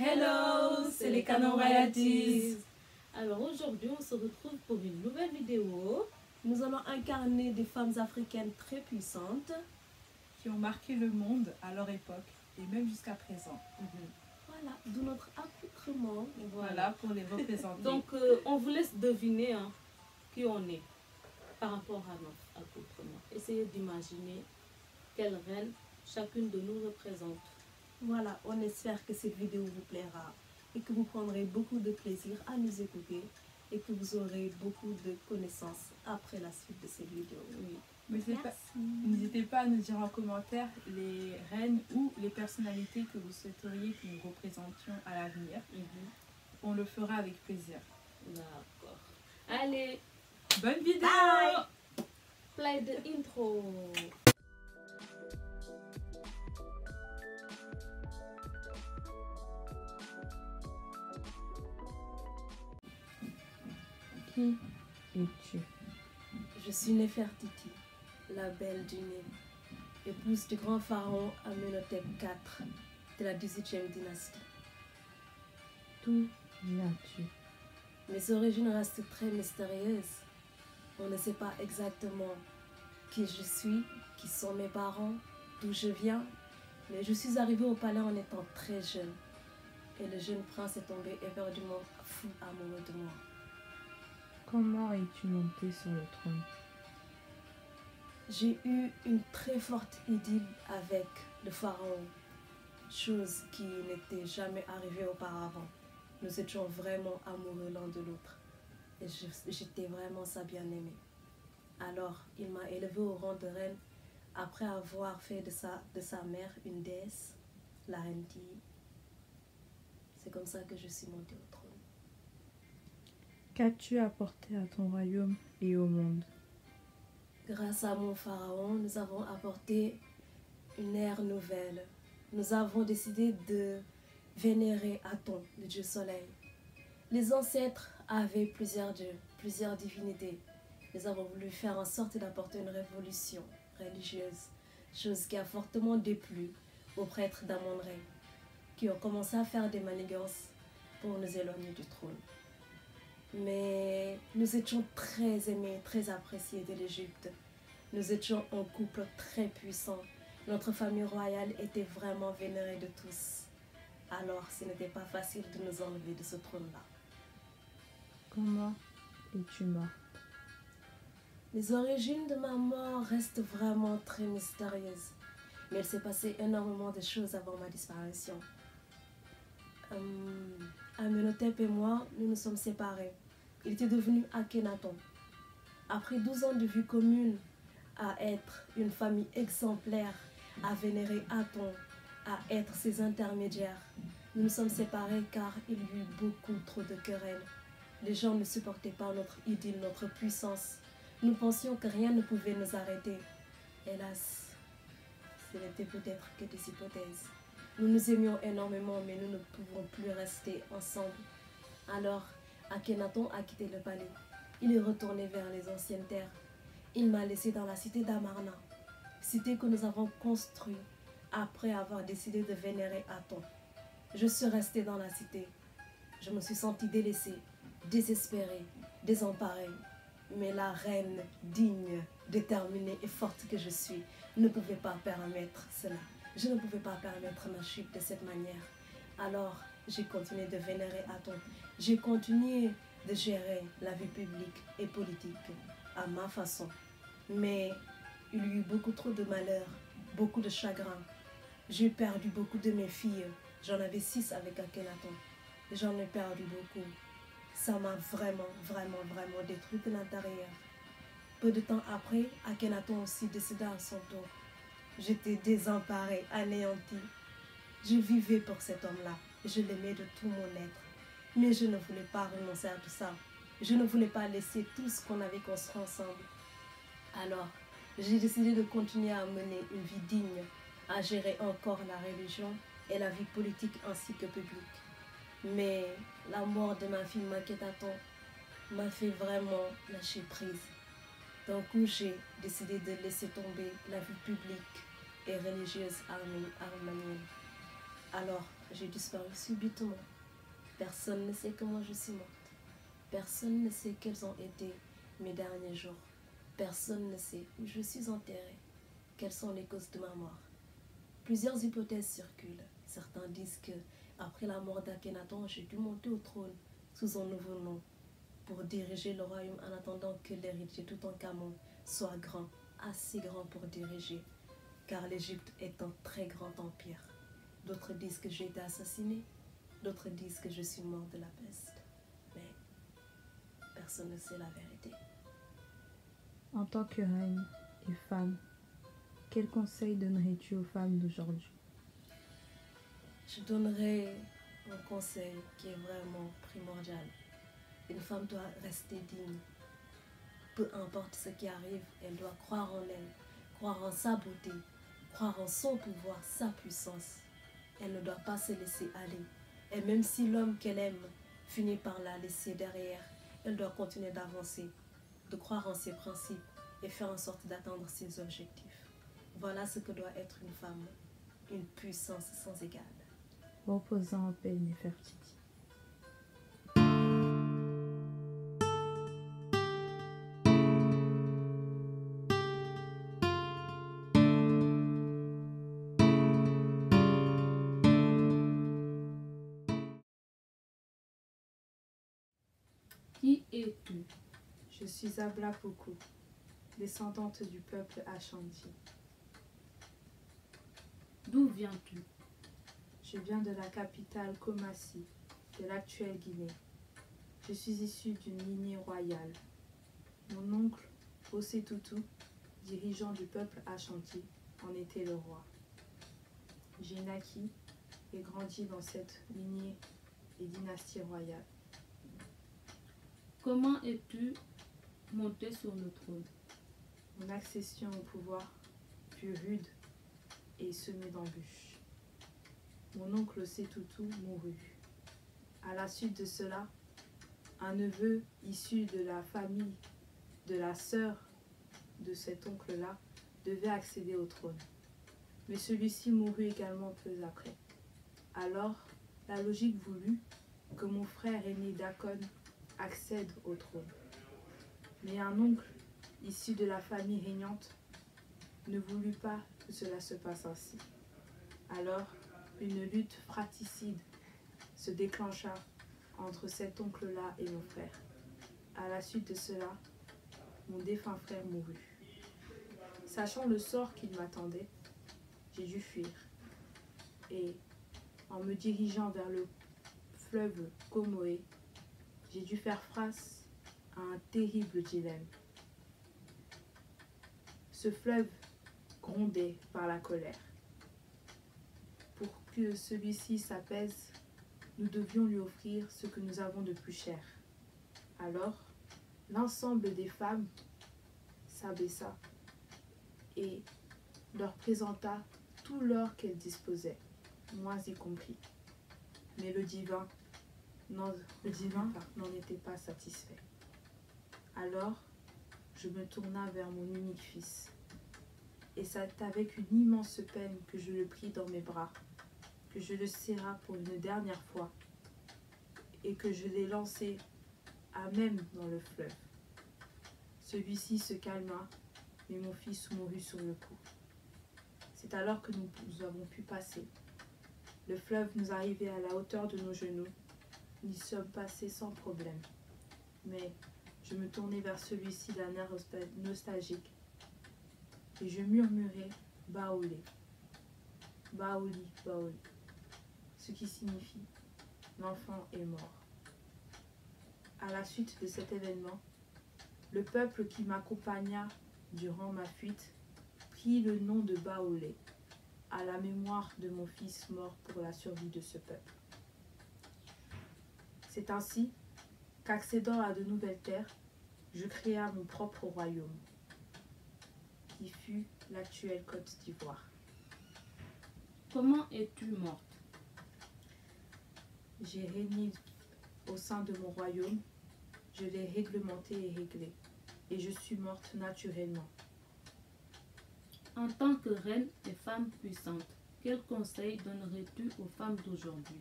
Hello, c'est les Canons Royalties. Alors aujourd'hui, on se retrouve pour une nouvelle vidéo. Nous allons incarner des femmes africaines très puissantes qui ont marqué le monde à leur époque et même jusqu'à présent. Voilà, d'où notre accoutrement. Voilà pour les représenter. Donc, on vous laisse deviner qui on est par rapport à notre accoutrement. Essayez d'imaginer quelle reine chacune de nous représente. Voilà, on espère que cette vidéo vous plaira et que vous prendrez beaucoup de plaisir à nous écouter et que vous aurez beaucoup de connaissances après la suite de cette vidéo. Oui. N'hésitez pas à nous dire en commentaire les reines ou les personnalités que vous souhaiteriez que nous représentions à l'avenir. On le fera avec plaisir. D'accord. Allez, bonne vidéo. Bye. Play the intro. Qui es-tu? Je suis Néfertiti, la belle du Nil, épouse du grand pharaon Amenhotep IV de la 18e dynastie. D'où viens-tu? Mes origines restent très mystérieuses. On ne sait pas exactement qui je suis, qui sont mes parents, d'où je viens, mais je suis arrivée au palais en étant très jeune. Et le jeune prince est tombé éperdument fou amoureux de moi. Comment es-tu montée sur le trône? J'ai eu une très forte idylle avec le pharaon, chose qui n'était jamais arrivée auparavant. Nous étions vraiment amoureux l'un de l'autre et j'étais vraiment sa bien-aimée. Alors, il m'a élevée au rang de reine après avoir fait de sa mère une déesse, la reine Ti. C'est comme ça que je suis montée au trône. Qu'as-tu apporté à ton royaume et au monde? Grâce à mon pharaon, nous avons apporté une ère nouvelle. Nous avons décidé de vénérer Aton, le dieu soleil. Les ancêtres avaient plusieurs dieux, plusieurs divinités. Nous avons voulu faire en sorte d'apporter une révolution religieuse, chose qui a fortement déplu aux prêtres d'Amon-Ré, qui ont commencé à faire des manigances pour nous éloigner du trône. Mais nous étions très aimés, très appréciés de l'Égypte. Nous étions un couple très puissant. Notre famille royale était vraiment vénérée de tous. Alors, ce n'était pas facile de nous enlever de ce trône-là. Comment es-tu morte? Les origines de ma mort restent vraiment très mystérieuses. Mais il s'est passé énormément de choses avant ma disparition. Amenhotep et moi, nous nous sommes séparés. Il était devenu Akhenaton. Après 12 ans de vie commune, à être une famille exemplaire, à vénérer Aton, à être ses intermédiaires, nous nous sommes séparés car il y eut beaucoup trop de querelles. Les gens ne supportaient pas notre idylle, notre puissance. Nous pensions que rien ne pouvait nous arrêter. Hélas, ce n'était peut-être que des hypothèses. Nous nous aimions énormément, mais nous ne pouvons plus rester ensemble. Alors, Akhenaton a quitté le palais. Il est retourné vers les anciennes terres. Il m'a laissé dans la cité d'Amarna, cité que nous avons construite après avoir décidé de vénérer Aton. Je suis restée dans la cité. Je me suis sentie délaissée, désespérée, désemparée. Mais la reine digne, déterminée et forte que je suis ne pouvait pas permettre cela. Je ne pouvais pas permettre ma chute de cette manière. Alors, j'ai continué de vénérer Aton. J'ai continué de gérer la vie publique et politique à ma façon. Mais il y a eu beaucoup trop de malheurs, beaucoup de chagrin. J'ai perdu beaucoup de mes filles. J'en avais 6 avec Akhenaton. J'en ai perdu beaucoup. Ça m'a vraiment détruit de l'intérieur. Peu de temps après, Akhenaton aussi décéda à son tour. J'étais désemparée, anéantie. Je vivais pour cet homme-là. Je l'aimais de tout mon être. Mais je ne voulais pas renoncer à tout ça. Je ne voulais pas laisser tout ce qu'on avait construit ensemble. Alors, j'ai décidé de continuer à mener une vie digne, à gérer encore la religion et la vie politique ainsi que publique. Mais la mort de ma fille Makhenaton m'a fait vraiment lâcher prise. D'un coup, j'ai décidé de laisser tomber la vie publique et religieuse arménienne. Alors, j'ai disparu subitement. Personne ne sait comment je suis morte. Personne ne sait quels ont été mes derniers jours. Personne ne sait où je suis enterrée. Quelles sont les causes de ma mort. Plusieurs hypothèses circulent. Certains disent que, après la mort d'Akhenaton, j'ai dû monter au trône sous un nouveau nom pour diriger le royaume en attendant que l'héritier Toutankhamon soit grand, assez grand pour diriger, car l'Égypte est un très grand empire. D'autres disent que j'ai été assassinée, d'autres disent que je suis morte de la peste. Mais personne ne sait la vérité. En tant que reine et femme, quel conseil donnerais-tu aux femmes d'aujourd'hui? Je donnerai un conseil qui est vraiment primordial. Une femme doit rester digne. Peu importe ce qui arrive, elle doit croire en elle, croire en sa beauté, croire en son pouvoir, sa puissance. Elle ne doit pas se laisser aller. Et même si l'homme qu'elle aime finit par la laisser derrière, elle doit continuer d'avancer, de croire en ses principes et faire en sorte d'atteindre ses objectifs. Voilà ce que doit être une femme, une puissance sans égale. Reposant en paix, Néfertiti. Qui es-tu? Je suis Abla Poko, descendante du peuple Ashanti. D'où viens-tu? Je viens de la capitale Kumasi, de l'actuelle Guinée. Je suis issue d'une lignée royale. Mon oncle, Ossetutu, dirigeant du peuple Ashanti, en était le roi. J'ai naquis et grandi dans cette lignée et dynastie royale. Comment es-tu monté sur le trône? Mon accession au pouvoir fut rude et semée d'embûches. Mon oncle Ossetutu mourut. À la suite de cela, un neveu issu de la famille de la sœur de cet oncle-là devait accéder au trône. Mais celui-ci mourut également peu après. Alors, la logique voulut que mon frère aîné Dakon accède au trône. Mais un oncle issu de la famille régnante ne voulut pas que cela se passe ainsi. Alors, une lutte fratricide se déclencha entre cet oncle-là et mon frère. À la suite de cela, mon défunt frère mourut. Sachant le sort qu'il m'attendait, j'ai dû fuir. Et en me dirigeant vers le fleuve Comoé, j'ai dû faire face à un terrible dilemme. Ce fleuve grondait par la colère. Pour que celui-ci s'apaise, nous devions lui offrir ce que nous avons de plus cher. Alors, l'ensemble des femmes s'abaissa et leur présenta tout l'or qu'elles disposaient, moi y compris. Mais le divin n'en était pas satisfait. Alors, je me tourna vers mon unique fils. Et c'est avec une immense peine que je le pris dans mes bras, que je le serra pour une dernière fois et que je l'ai lancé à même dans le fleuve. Celui-ci se calma, mais mon fils mourut sur le coup. C'est alors que nous avons pu passer. Le fleuve nous arrivait à la hauteur de nos genoux. Nous y sommes passés sans problème. Mais je me tournai vers celui-ci d'un air nostalgique et je murmurai « Baolé, Baoli, Baoli », ce qui signifie « l'enfant est mort ». À la suite de cet événement, le peuple qui m'accompagna durant ma fuite prit le nom de Baolé, à la mémoire de mon fils mort pour la survie de ce peuple. C'est ainsi qu'accédant à de nouvelles terres, je créa mon propre royaume, qui fut l'actuelle Côte d'Ivoire. Comment es-tu morte? J'ai régné au sein de mon royaume, je l'ai réglementé et réglé, et je suis morte naturellement. En tant que reine et femme puissante, Quel conseil donnerais-tu aux femmes d'aujourd'hui?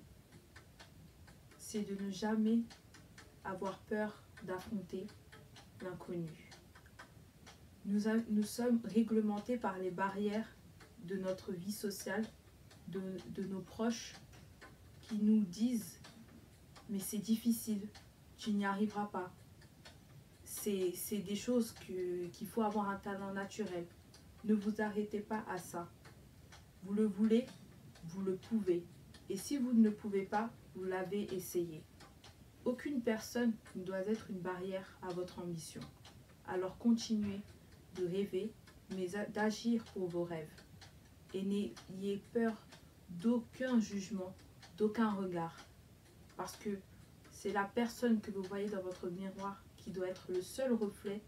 C'est de ne jamais avoir peur d'affronter l'inconnu. Nous sommes réglementés par les barrières de notre vie sociale, de nos proches qui nous disent « mais c'est difficile, tu n'y arriveras pas ». C'est des choses qu'il faut avoir un talent naturel. Ne vous arrêtez pas à ça. Vous le voulez, vous le pouvez. Et si vous ne le pouvez pas, vous l'avez essayé. Aucune personne ne doit être une barrière à votre ambition. Alors continuez de rêver, mais d'agir pour vos rêves. Et n'ayez peur d'aucun jugement, d'aucun regard. Parce que c'est la personne que vous voyez dans votre miroir qui doit être le seul reflet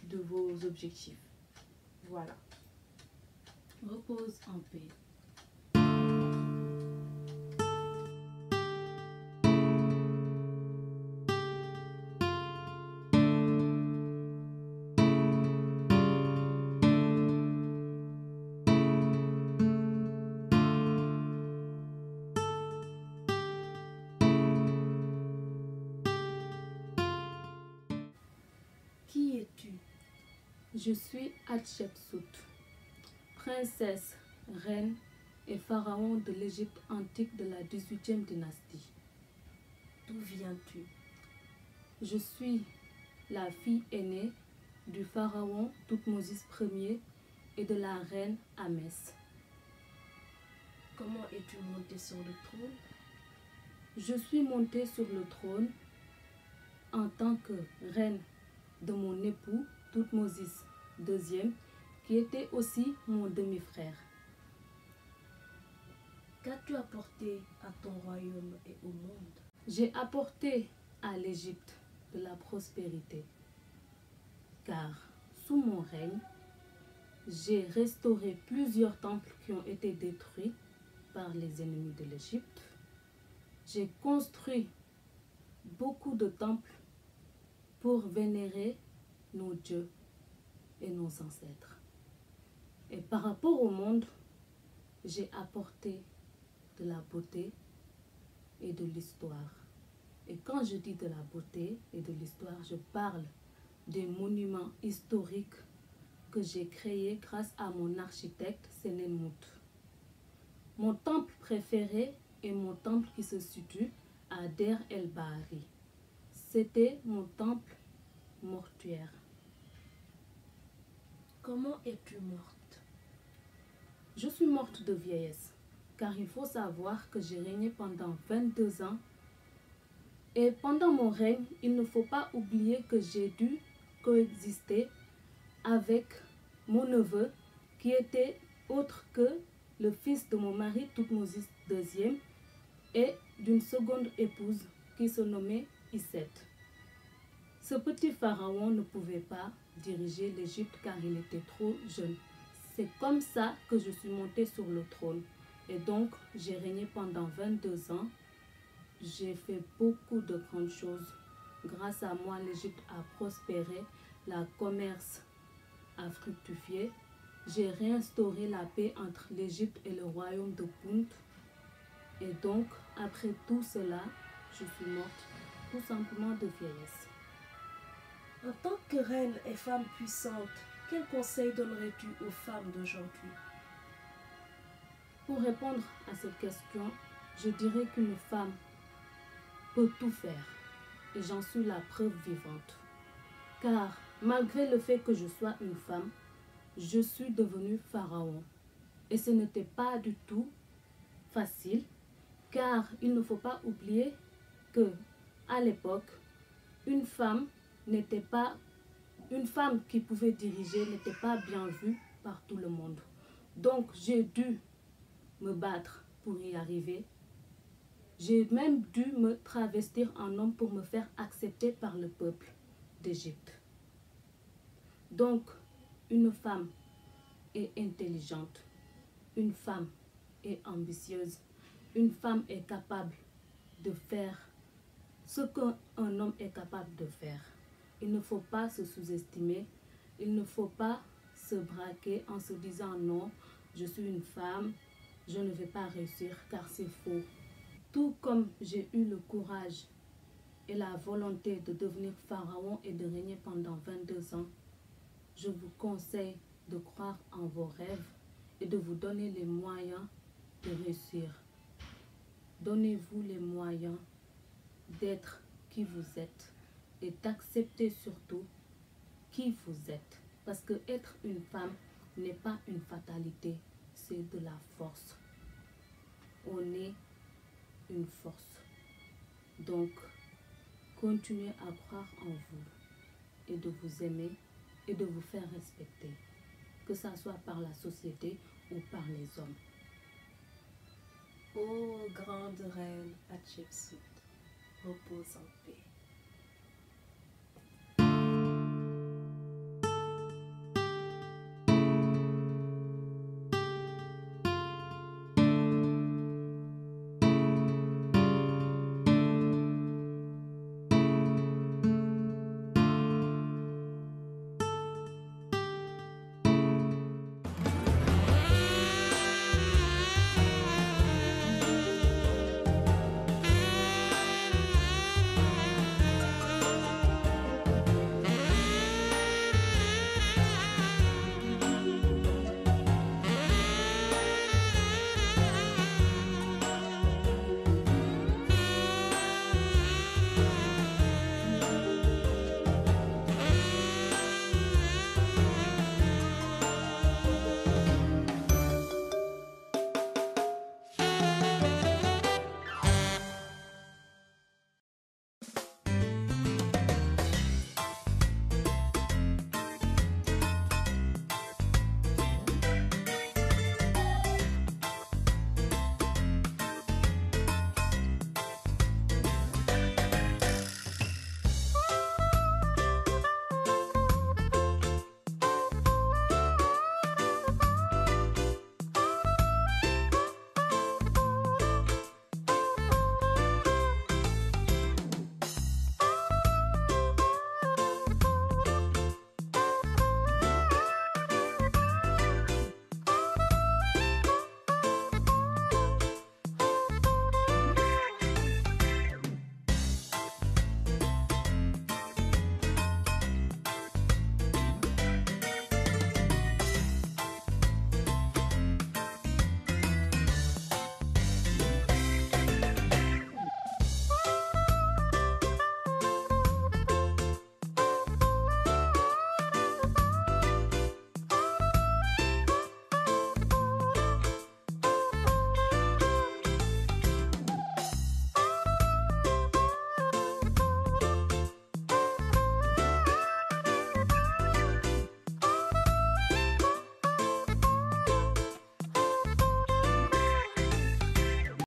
de vos objectifs. Voilà. Repose en paix. Qui es-tu? Je suis Hatshepsut, princesse, reine et pharaon de l'Égypte antique de la 18e dynastie. D'où viens-tu? Je suis la fille aînée du pharaon Thoutmôsis Ier et de la reine Ahmès. Comment es-tu montée sur le trône? Je suis montée sur le trône en tant que reine de mon époux Thoutmôsis II, qui était aussi mon demi-frère. Qu'as-tu apporté à ton royaume et au monde? J'ai apporté à l'Égypte de la prospérité, car sous mon règne, j'ai restauré plusieurs temples qui ont été détruits par les ennemis de l'Égypte. J'ai construit beaucoup de temples pour vénérer nos dieux et nos ancêtres. Et par rapport au monde, j'ai apporté de la beauté et de l'histoire. Et quand je dis de la beauté et de l'histoire, je parle des monuments historiques que j'ai créés grâce à mon architecte Senenmut. Mon temple préféré est mon temple qui se situe à Der El Bahari. C'était mon temple mortuaire. Comment es-tu morte? Je suis morte de vieillesse, car il faut savoir que j'ai régné pendant 22 ans. Et pendant mon règne, il ne faut pas oublier que j'ai dû coexister avec mon neveu, qui était autre que le fils de mon mari Thoutmôsis II et d'une seconde épouse qui se nommait Iset. Ce petit pharaon ne pouvait pas diriger l'Égypte car il était trop jeune. C'est comme ça que je suis montée sur le trône. Et donc, j'ai régné pendant 22 ans. J'ai fait beaucoup de grandes choses. Grâce à moi, l'Égypte a prospéré, le commerce a fructifié. J'ai réinstauré la paix entre l'Égypte et le royaume de Punt. Et donc, après tout cela, je suis morte tout simplement de vieillesse. En tant que reine et femme puissante, quel conseil donnerais-tu aux femmes d'aujourd'hui? Pour répondre à cette question, je dirais qu'une femme peut tout faire. Et j'en suis la preuve vivante. Car malgré le fait que je sois une femme, je suis devenue pharaon. Et ce n'était pas du tout facile, car il ne faut pas oublier que à l'époque, une femme qui pouvait diriger n'était pas bien vue par tout le monde. Donc j'ai dû me battre pour y arriver. J'ai même dû me travestir en homme pour me faire accepter par le peuple d'Égypte. Donc, une femme est intelligente, une femme est ambitieuse, une femme est capable de faire ce qu'un homme est capable de faire. Il ne faut pas se sous-estimer, il ne faut pas se braquer en se disant non, je suis une femme, je ne vais pas réussir car c'est faux. Tout comme j'ai eu le courage et la volonté de devenir pharaon et de régner pendant 22 ans, je vous conseille de croire en vos rêves et de vous donner les moyens de réussir. Donnez-vous les moyens d'être qui vous êtes et d'accepter surtout qui vous êtes. Parce que être une femme n'est pas une fatalité, c'est de la force. On est une force. Donc, continuez à croire en vous et de vous aimer et de vous faire respecter, que ce soit par la société ou par les hommes. Ô grande reine Hatshepsut, repose en paix.